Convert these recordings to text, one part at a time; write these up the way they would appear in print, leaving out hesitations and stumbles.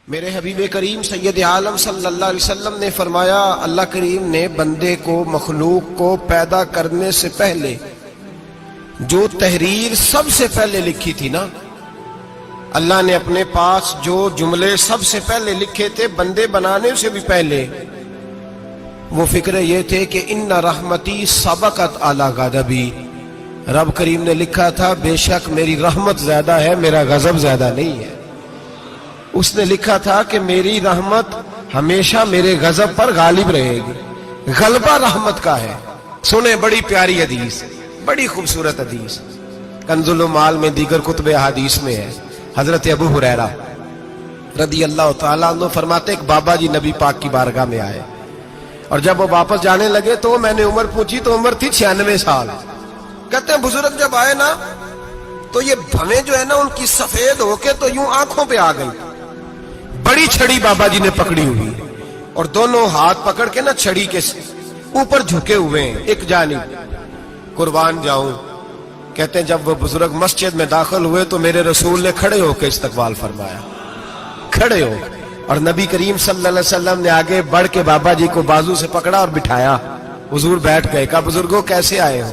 میرے حبیب کریم سید عالم صلی اللہ علیہ وسلم نے فرمایا، اللہ کریم نے بندے کو، مخلوق کو پیدا کرنے سے پہلے جو تحریر سب سے پہلے لکھی تھی نا، اللہ نے اپنے پاس جو جملے سب سے پہلے لکھے تھے بندے بنانے سے بھی پہلے، وہ فکر یہ تھے کہ ان رحمتی سبقت اعلی غضبی، رب کریم نے لکھا تھا بے شک میری رحمت زیادہ ہے، میرا غضب زیادہ نہیں ہے۔ اس نے لکھا تھا کہ میری رحمت ہمیشہ میرے غضب پر غالب رہے گی، غلبہ رحمت کا ہے۔ سنیں بڑی پیاری حدیث، بڑی خوبصورت حدیث، کنز المال میں دیگر کتب احادیث میں ہے۔ حضرت ابو ہریرہ رضی اللہ تعالیٰ عنہ فرماتے ایک بابا جی نبی پاک کی بارگاہ میں آئے، اور جب وہ واپس جانے لگے تو میں نے عمر پوچھی تو عمر تھی 96 سال۔ کہتے ہیں بزرگ جب آئے نا تو یہ بھویں جو ہے نا ان کی سفید ہو کے تو یوں آنکھوں پہ آ گئی، بڑی چھڑی بابا جی نے پکڑی ہوئی اور دونوں ہاتھ پکڑ کے نا چھڑی کے اوپر جھکے ہوئے ہیں ایک جانب، قربان جاؤں۔ کہتے ہیں جب وہ بزرگ مسجد میں داخل ہوئے تو میرے رسول نے کھڑے ہو کے استقبال فرمایا، کھڑے ہو، اور نبی کریم صلی اللہ علیہ وسلم نے آگے بڑھ کے بابا جی کو بازو سے پکڑا اور بٹھایا۔ حضور بیٹھ گئے، کہا بزرگوں کیسے آئے ہو؟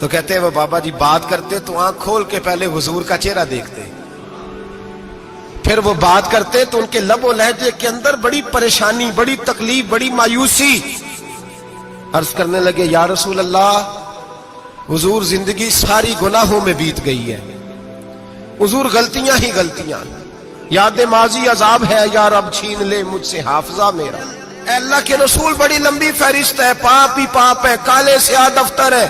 تو کہتے ہیں وہ بابا جی بات کرتے تو آنکھ کھول کے پہلے حضور کا چہرہ دیکھتے، پھر وہ بات کرتے تو ان کے لب و لہجے کے اندر بڑی پریشانی، بڑی تکلیف، بڑی مایوسی۔ عرض کرنے لگے یا رسول اللہ، حضور زندگی ساری گناہوں میں بیت گئی ہے، حضور غلطیاں ہی غلطیاں، یاد ماضی عذاب ہے، یا رب چھین لے مجھ سے حافظہ میرا۔ اے اللہ کے رسول بڑی لمبی فہرست ہے، پاپ ہی پاپ ہے، کالے سیاہ دفتر ہے۔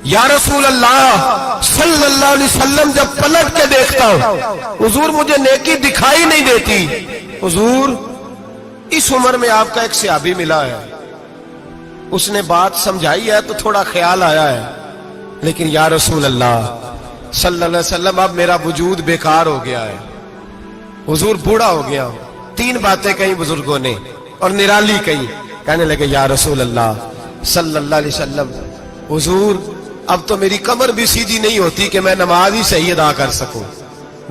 یا رسول اللہ صلی اللہ علیہ وسلم جب پلٹ کے دیکھتا ہوں حضور مجھے نیکی دکھائی نہیں دیتی۔ حضور اس عمر میں آپ کا ایک صحابی ملا ہے، اس نے بات سمجھائی ہے تو تھوڑا خیال آیا ہے، لیکن یا رسول اللہ صلی اللہ علیہ وسلم اب میرا وجود بیکار ہو گیا ہے، حضور بوڑھا ہو گیا ہوں۔ 3 باتیں کہیں بزرگوں نے اور نرالی کہیں، کہنے لگے یا رسول اللہ صلی اللہ علیہ وسلم، حضور اب تو میری کمر بھی سیدھی نہیں ہوتی کہ میں نماز ہی صحیح ادا کر سکوں،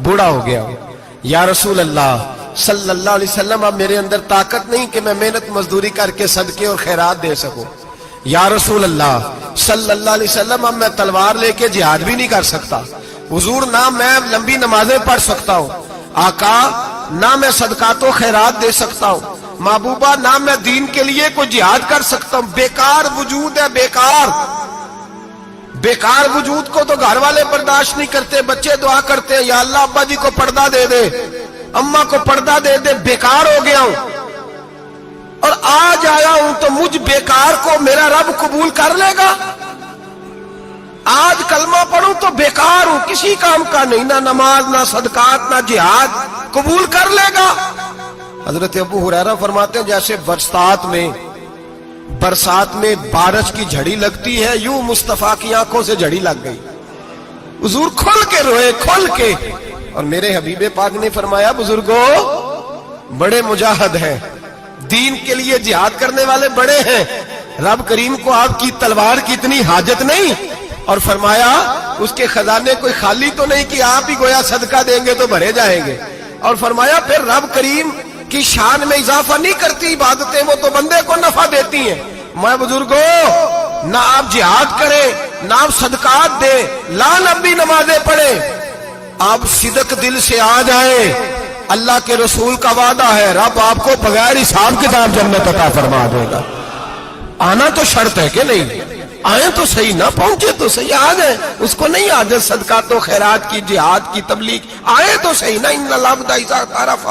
بوڑھا ہو گیا ہوں۔ یا رسول اللہ صلی اللہ علیہ وسلم اب میرے اندر طاقت نہیں کہ میں محنت مزدوری کر کے صدقے اور خیرات دے سکوں۔ یا رسول اللہ صلی اللہ علیہ وسلم اب میں تلوار لے کے جہاد بھی نہیں کر سکتا، حضور نہ میں لمبی نمازیں پڑھ سکتا ہوں، آقا نہ میں صدقات و خیرات دے سکتا ہوں، محبوبہ نہ میں دین کے لیے کوئی جہاد کر سکتا ہوں، بیکار وجود ہے، بیکار بیکار وجود کو تو گھر والے برداشت نہیں کرتے، بچے دعا کرتے ہیں یا اللہ ابا جی کو پردہ دے دے، اماں کو پردہ دے دے، بیکار ہو گیا ہوں اور آج آیا ہوں تو مجھ بیکار کو میرا رب قبول کر لے گا؟ آج کلمہ پڑھوں تو بیکار ہوں، کسی کام کا نہیں، نہ نماز نہ صدقات نہ جہاد، قبول کر لے گا؟ حضرت ابو ہریرہ فرماتے ہیں جیسے برسات میں بارش کی جھڑی لگتی ہے، یوں مصطفیٰ کی آنکھوں سے جھڑی لگ گئی، حضور کھل کے روئے، کھل کے۔ اور میرے حبیب پاک نے فرمایا بزرگوں بڑے مجاہد ہیں، دین کے لیے جہاد کرنے والے بڑے ہیں، رب کریم کو آپ کی تلوار کی اتنی حاجت نہیں، اور فرمایا اس کے خزانے کوئی خالی تو نہیں کہ آپ ہی گویا صدقہ دیں گے تو بھرے جائیں گے، اور فرمایا پھر رب کریم کی شان میں اضافہ نہیں کرتی عبادتیں، وہ تو بندے کو نفع دیتی ہیں۔ میں بزرگوں نہ آپ جہاد کریں، نہ آپ صدقات دیں، لا لمبی نمازیں پڑھیں، آپ صدق دل سے آ جائیں، اللہ کے رسول کا وعدہ ہے رب آپ کو بغیر حساب کتاب جنت عطا فرما دے گا۔ آنا تو شرط ہے کہ نہیں؟ آئیں تو صحیح، نہ پہنچے تو صحیح، آ جائیں، اس کو نہیں عادت صدقات و خیرات کی، جہاد کی، تبلیغ، آئے تو صحیح نا۔ ان العبد اذا اعترف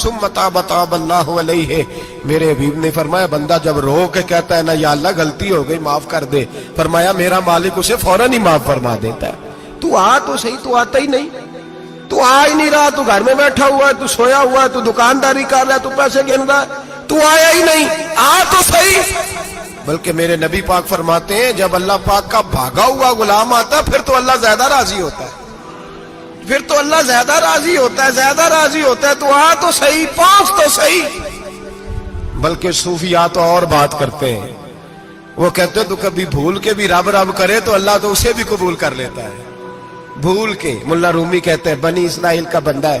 ثم تاب تاب اللہ علیہ، میرے حبیب نے فرمایا بندہ جب رو کے کہتا ہے نا یا اللہ غلطی ہو گئی معاف کر دے، فرمایا میرا مالک اسے فوراً ہی معاف فرما دیتا ہے۔ تو آ تو صحیح، تو آتا ہی نہیں، تو آ ہی نہیں رہا، تو گھر میں بیٹھا ہوا ہے، تو سویا ہوا ہے، تو دکانداری کر رہا ہے، تو پیسے گن رہا ہے، تو آیا ہی نہیں، آ تو صحیح۔ بلکہ میرے نبی پاک فرماتے ہیں جب اللہ پاک کا بھاگا ہوا غلام آتا ہے پھر تو اللہ زیادہ راضی ہوتا ہے، پھر تو اللہ زیادہ راضی ہوتا ہے، زیادہ راضی ہوتا ہے، تو آ تو صحیح، پہنچ تو صحیح۔ بلکہ صوفیاء تو اور بات کرتے ہیں، وہ کہتے ہیں تو کبھی بھول کے بھی رب رب کرے تو اللہ تو اسے بھی قبول کر لیتا ہے، بھول کے۔ ملا رومی کہتے ہیں بنی اسرائیل کا بندہ ہے،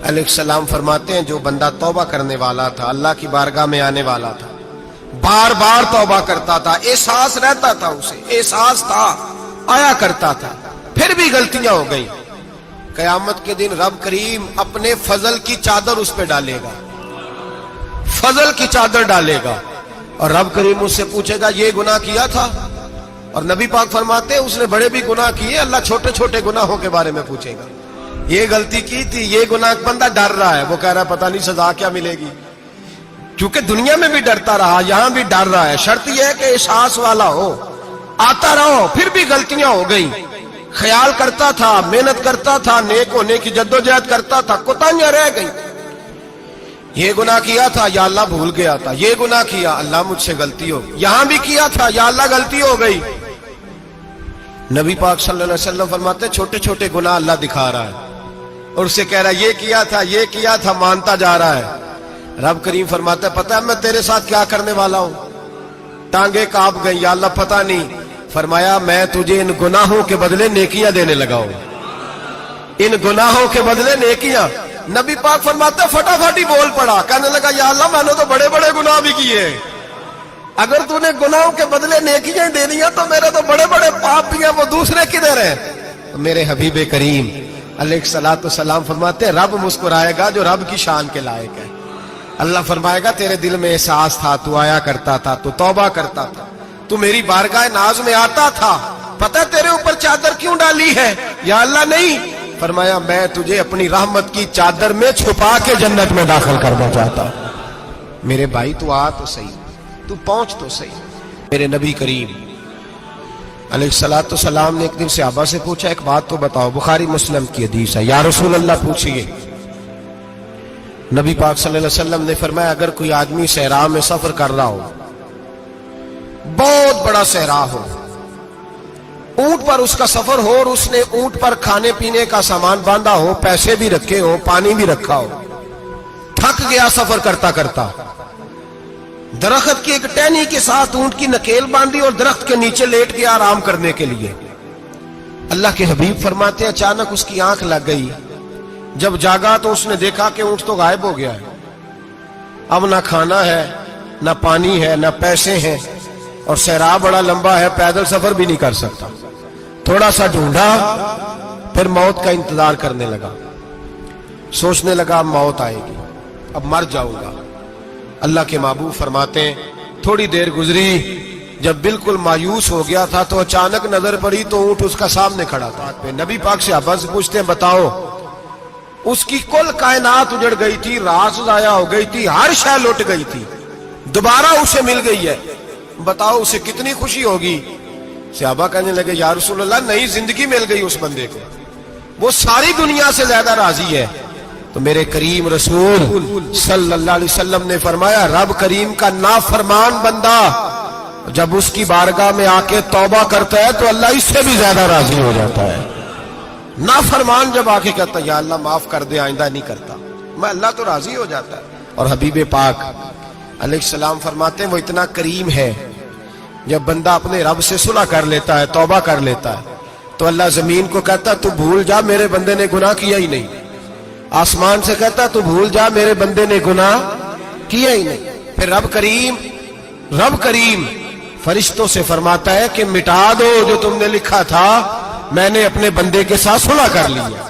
علیہ السلام فرماتے ہیں جو بندہ توبہ کرنے والا تھا، اللہ کی بارگاہ میں آنے والا تھا، بار بار توبہ کرتا تھا، احساس رہتا تھا، اسے احساس تھا، آیا کرتا تھا، پھر بھی غلطیاں ہو گئی، قیامت کے دن رب کریم اپنے فضل کی چادر اس پہ ڈالے گا، فضل کی چادر ڈالے گا، اور رب کریم اس سے پوچھے گا یہ گناہ کیا تھا؟ اور نبی پاک فرماتے ہیں اس نے بڑے بھی گناہ کیے، اللہ چھوٹے چھوٹے گناہوں کے بارے میں پوچھے گا، یہ غلطی کی تھی، یہ گناہ، بندہ ڈر رہا ہے، وہ کہہ رہا ہے پتہ نہیں سزا کیا ملے گی، کیونکہ دنیا میں بھی ڈرتا رہا، یہاں بھی ڈر رہا ہے، شرط یہ ہے کہ احساس والا ہو، آتا رہو، پھر بھی غلطیاں ہو گئی، خیال کرتا تھا، محنت کرتا تھا، نیک ہونے کی جدوجہد کرتا تھا، کوتاہیاں رہ گئی، یہ گناہ کیا تھا یا اللہ بھول گیا تھا، یہ گناہ کیا اللہ مجھ سے غلطی ہو گئی، یہاں بھی کیا تھا یا اللہ غلطی ہو گئی۔ نبی پاک صلی اللہ علیہ وسلم فرماتے ہیں چھوٹے چھوٹے گناہ اللہ دکھا رہا ہے اور اسے کہہ رہا ہے یہ کیا تھا، مانتا جا رہا ہے۔ رب کریم فرماتا ہے پتہ ہے میں تیرے ساتھ کیا کرنے والا ہوں؟ ٹانگیں کانپ گئی، یا اللہ پتہ نہیں، فرمایا میں تجھے ان گناہوں کے بدلے نیکیاں دینے لگا ہوں، ان گناہوں کے بدلے نیکیاں۔ نبی پاک فرماتا ہے فٹافٹ ہی بول پڑا، کہنے لگا یا اللہ میں نے تو بڑے بڑے گناہ بھی کیے، اگر تو نے گناہوں کے بدلے نیکیاں دے دیا تو میرے تو بڑے بڑے پاپ بھی ہیں، وہ دوسرے کدھر ہیں؟ تو میرے حبیب کریم علیہ الصلوۃ والسلام فرماتے ہیں رب مسکرائے گا جو رب کی شان کے لائق ہے۔ اللہ فرمائے گا تیرے دل میں احساس تھا، تو آیا کرتا تھا، تو توبہ کرتا تھا، تو میری بارگاہ ناز میں آتا تھا، پتہ تیرے اوپر چادر کیوں ڈالی ہے؟ یا اللہ نہیں، فرمایا میں تجھے اپنی رحمت کی چادر میں چھپا کے جنت میں داخل کرنا چاہتا ہوں۔ میرے بھائی تو آ تو صحیح، تو پہنچ تو صحیح۔ میرے نبی کریم علیہ الصلوۃ والسلام نے ایک دن صحابہ سے پوچھا ایک بات تو بتاؤ، بخاری مسلم کی حدیث ہے، یا رسول اللہ پوچھئے۔ نبی پاک صلی اللہ علیہ وسلم نے فرمایا اگر کوئی آدمی صحرا میں سفر کر رہا ہو، بہت بڑا صحرا ہو، اونٹ پر اس کا سفر ہو اور اس نے اونٹ پر کھانے پینے کا سامان باندھا ہو، پیسے بھی رکھے ہو، پانی بھی رکھا ہو، تھک گیا سفر کرتا کرتا، درخت کی ایک ٹہنی کے ساتھ اونٹ کی نکیل باندھی اور درخت کے نیچے لیٹ گیا آرام کرنے کے لیے۔ اللہ کے حبیب فرماتے ہیں اچانک اس کی آنکھ لگ گئی، جب جاگا تو اس نے دیکھا کہ اونٹ تو غائب ہو گیا ہے، اب نہ کھانا ہے، نہ پانی ہے، نہ پیسے ہیں، اور صحرا بڑا لمبا ہے، پیدل سفر بھی نہیں کر سکتا۔ تھوڑا سا ڈھونڈا، پھر موت کا انتظار کرنے لگا، سوچنے لگا اب موت آئے گی، اب مر جاؤں گا۔ اللہ کے محبوب فرماتے ہیں تھوڑی دیر گزری، جب بالکل مایوس ہو گیا تھا تو اچانک نظر پڑی تو اونٹ اس کا سامنے کھڑا تھا۔ نبی پاک سے صحابہ سے پوچھتے ہیں بتاؤ، اس کی کل کائنات اجڑ گئی تھی، راز ضائع ہو گئی تھی، ہر شے لٹ گئی تھی، دوبارہ اسے مل گئی ہے، بتاؤ اسے کتنی خوشی ہوگی؟ صحابہ کہنے لگے یا رسول اللہ نئی زندگی مل گئی اس بندے کو، وہ ساری دنیا سے زیادہ راضی ہے۔ تو میرے کریم رسول صلی اللہ علیہ وسلم نے فرمایا رب کریم کا نافرمان بندہ جب اس کی بارگاہ میں آ کے توبہ کرتا ہے تو اللہ اس سے بھی زیادہ راضی ہو جاتا ہے۔ نافرمان جب آ کے کہتا ہے یا اللہ معاف کر دے، آئندہ نہیں کرتا، میں اللہ تو راضی ہو جاتا ہے۔ اور حبیب پاک علیہ السلام فرماتے ہیں وہ اتنا کریم ہے، جب بندہ اپنے رب سے صلح کر لیتا ہے، توبہ کر لیتا ہے، تو اللہ زمین کو کہتا ہے تو بھول جا میرے بندے نے گناہ کیا ہی نہیں، آسمان سے کہتا تو بھول جا میرے بندے نے گناہ کیا ہی نہیں۔ پھر رب کریم فرشتوں سے فرماتا ہے کہ مٹا دو جو تم نے لکھا تھا، میں نے اپنے بندے کے ساتھ صلح کر لی ہے۔